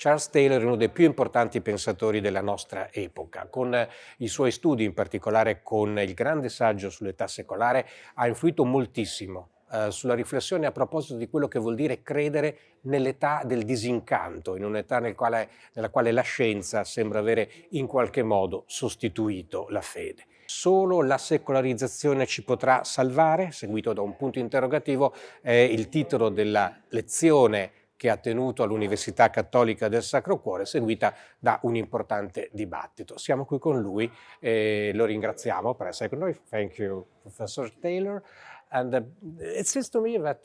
Charles Taylor è uno dei più importanti pensatori della nostra epoca. Con i suoi studi, in particolare con il grande saggio sull'età secolare, ha influito moltissimo sulla riflessione a proposito di quello che vuol dire credere nell'età del disincanto, in un'età nella quale la scienza sembra avere in qualche modo sostituito la fede. Solo la secolarizzazione ci potrà salvare? Seguito da un punto interrogativo, è il titolo della lezione che ha tenuto all'Università Cattolica del Sacro Cuore, seguita da un importante dibattito. Siamo qui con lui e lo ringraziamo per essere con noi. Thank you, Professor Taylor. And it seems to me that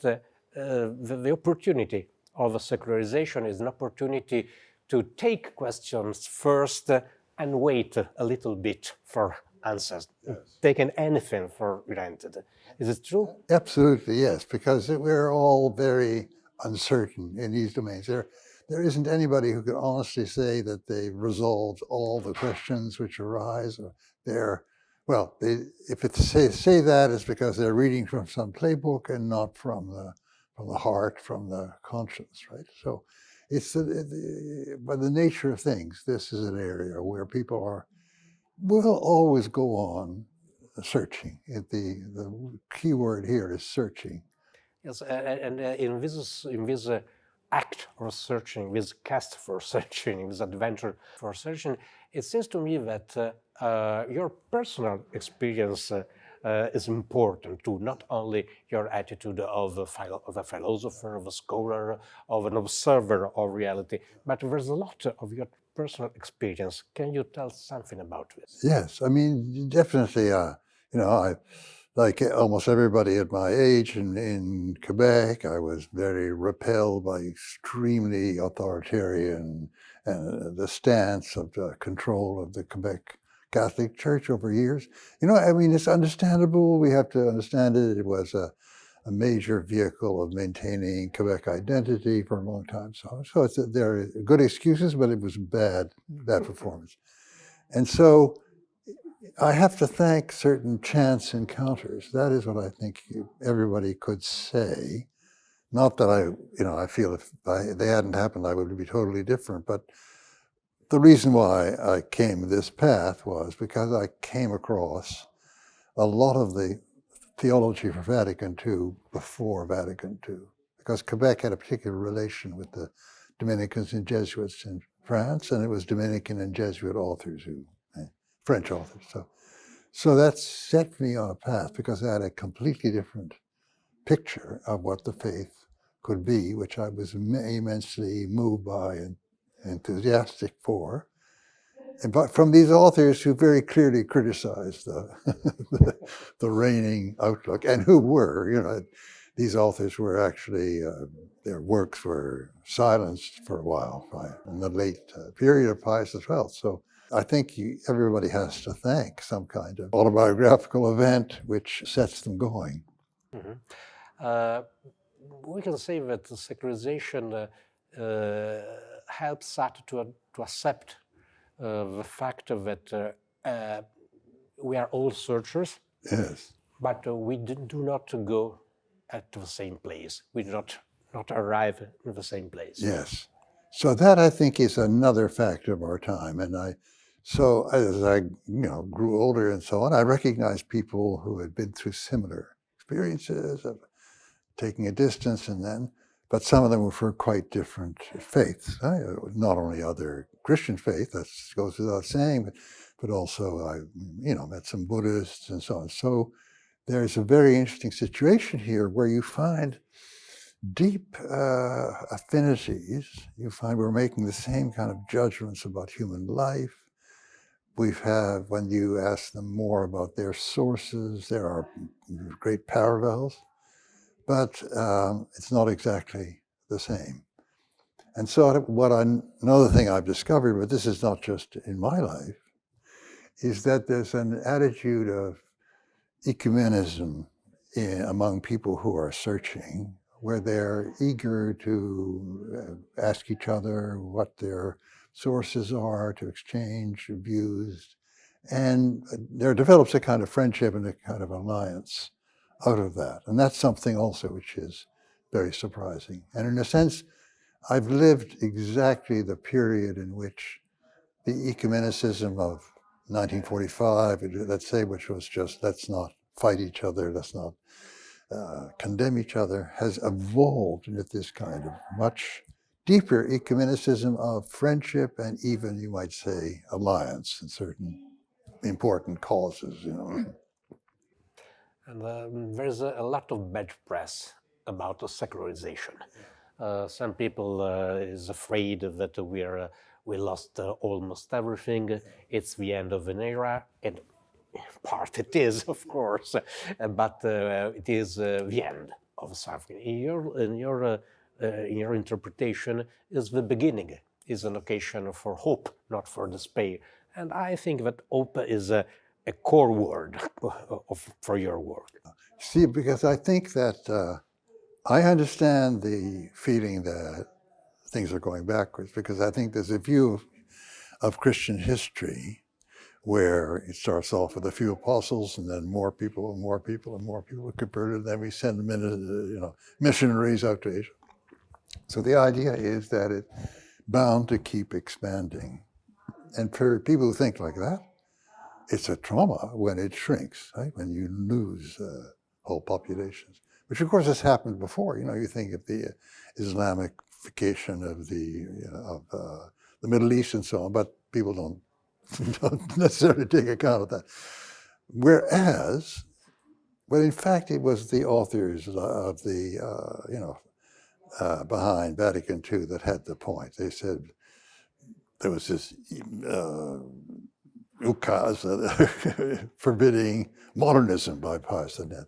the opportunity of secularization is an opportunity to take questions first and wait a little bit for answers, yes. Taking anything for granted. Is it true? Absolutely, yes, because we're all very uncertain in these domains. There isn't anybody who can honestly say that they've resolved all the questions which arise. If it say that, it's because they're reading from some playbook and not from the heart, from the conscience, right? So it's by the nature of things, this is an area where people will always go on searching. The key word here is searching. Yes, and in this act of searching, this quest for searching, this adventure for searching, it seems to me that your personal experience is important too, not only your attitude of a philosopher, of a scholar, of an observer of reality, but there's a lot of your personal experience. Can you tell something about this? Yes, I mean, definitely, I like almost everybody at my age in Quebec, I was very repelled by extremely authoritarian the stance of control of the Quebec Catholic Church over years. It's understandable. We have to understand it. It was a major vehicle of maintaining Quebec identity for a long time. So there are good excuses, but it was bad performance. And so I have to thank certain chance encounters. That is what I think everybody could say. Not that I feel if they hadn't happened, I would be totally different. But the reason why I came this path was because I came across a lot of the theology for Vatican II before Vatican II, because Quebec had a particular relation with the Dominicans and Jesuits in France, and it was Dominican and Jesuit authors French authors. So that set me on a path because I had a completely different picture of what the faith could be, which I was immensely moved by and enthusiastic for. But from these authors who very clearly criticized the reigning outlook, and who were, these authors were actually, their works were silenced for a while in the late period of Pius XII. So I think everybody has to thank some kind of autobiographical event which sets them going. Mm-hmm. We can say that the secularization helps us to accept the fact that we are all searchers. Yes. But we do not go at the same place. We do not arrive in the same place. Yes. So that, I think, is another factor of our time. And so as I grew older and so on, I recognized people who had been through similar experiences of taking a distance but some of them were for quite different faiths. Not only other Christian faith, that goes without saying, but also I met some Buddhists and so on. So there's a very interesting situation here where you find deep affinities. You find we're making the same kind of judgments about human life. When you ask them more about their sources, there are great parallels. But it's not exactly the same. And so another thing I've discovered, but this is not just in my life, is that there's an attitude of ecumenism among people who are searching, where they're eager to ask each other what their sources are, to exchange views. And there develops a kind of friendship and a kind of alliance out of that. And that's something also which is very surprising. And in a sense, I've lived exactly the period in which the ecumenicism of 1945, let's say, which was just let's not fight each other, let's not condemn each other, has evolved into this kind of much deeper ecumenicism of friendship and even, you might say, alliance in certain important causes, you know. And there's a lot of bad press about the secularization. Some people is afraid that we lost almost everything. It's the end of an era, and in part it is, of course, but it is the end of something. In your interpretation, is the beginning, is an occasion for hope, not for despair. And I think that hope is a core word for your work. See, because I think that I understand the feeling that things are going backwards, because I think there's a view of Christian history where it starts off with a few apostles and then more people and more people and more people are converted. And then we send them in, missionaries out to Asia. So the idea is that it's bound to keep expanding. And for people who think like that, it's a trauma when it shrinks, right? When you lose whole populations, which of course has happened before. You think of the Islamicification of the Middle East and so on, but people don't necessarily take account of that. Whereas, well, in fact, it was the authors of the, behind Vatican II that had the point. They said there was this ukaz forbidding modernism by Pius X.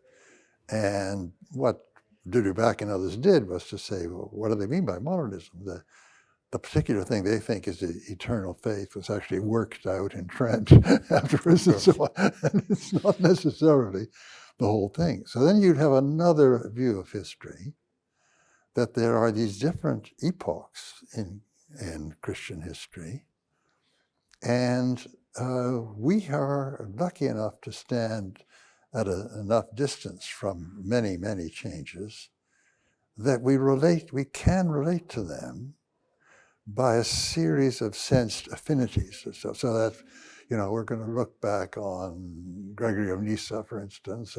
And what Dudubac and others did was to say, well, what do they mean by modernism? The particular thing they think is the eternal faith was actually worked out in Trent afterwards and so on. And it's not necessarily the whole thing. So then you'd have another view of history, that there are these different epochs in Christian history. And we are lucky enough to stand at enough distance from many, many changes that we can relate to them by a series of sensed affinities. So that, we're going to look back on Gregory of Nyssa, for instance,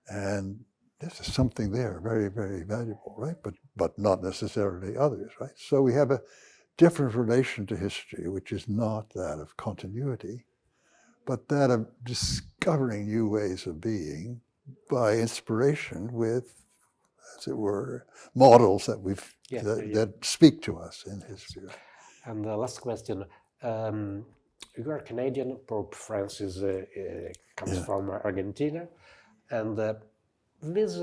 and this is something there, very, very valuable, right? But not necessarily others, right? So we have a different relation to history, which is not that of continuity, but that of discovering new ways of being by inspiration with, as it were, models that that speak to us in history. And the last question. You are Canadian. Pope Francis comes from Argentina, and this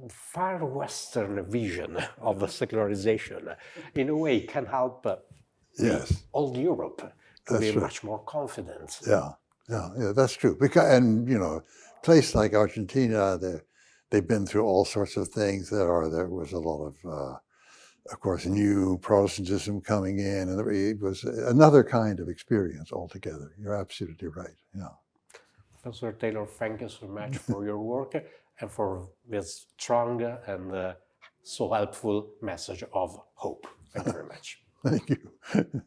far Western vision of the secularization, in a way, can help old Europe to be much more confident. Yeah, that's true. And a place like Argentina, they've been through all sorts of things. There was a lot of course, new Protestantism coming in, and it was another kind of experience altogether. You're absolutely right. Yeah. Professor Taylor, thank you so much for your work and for this strong and so helpful message of hope. Thank you very much. Thank you.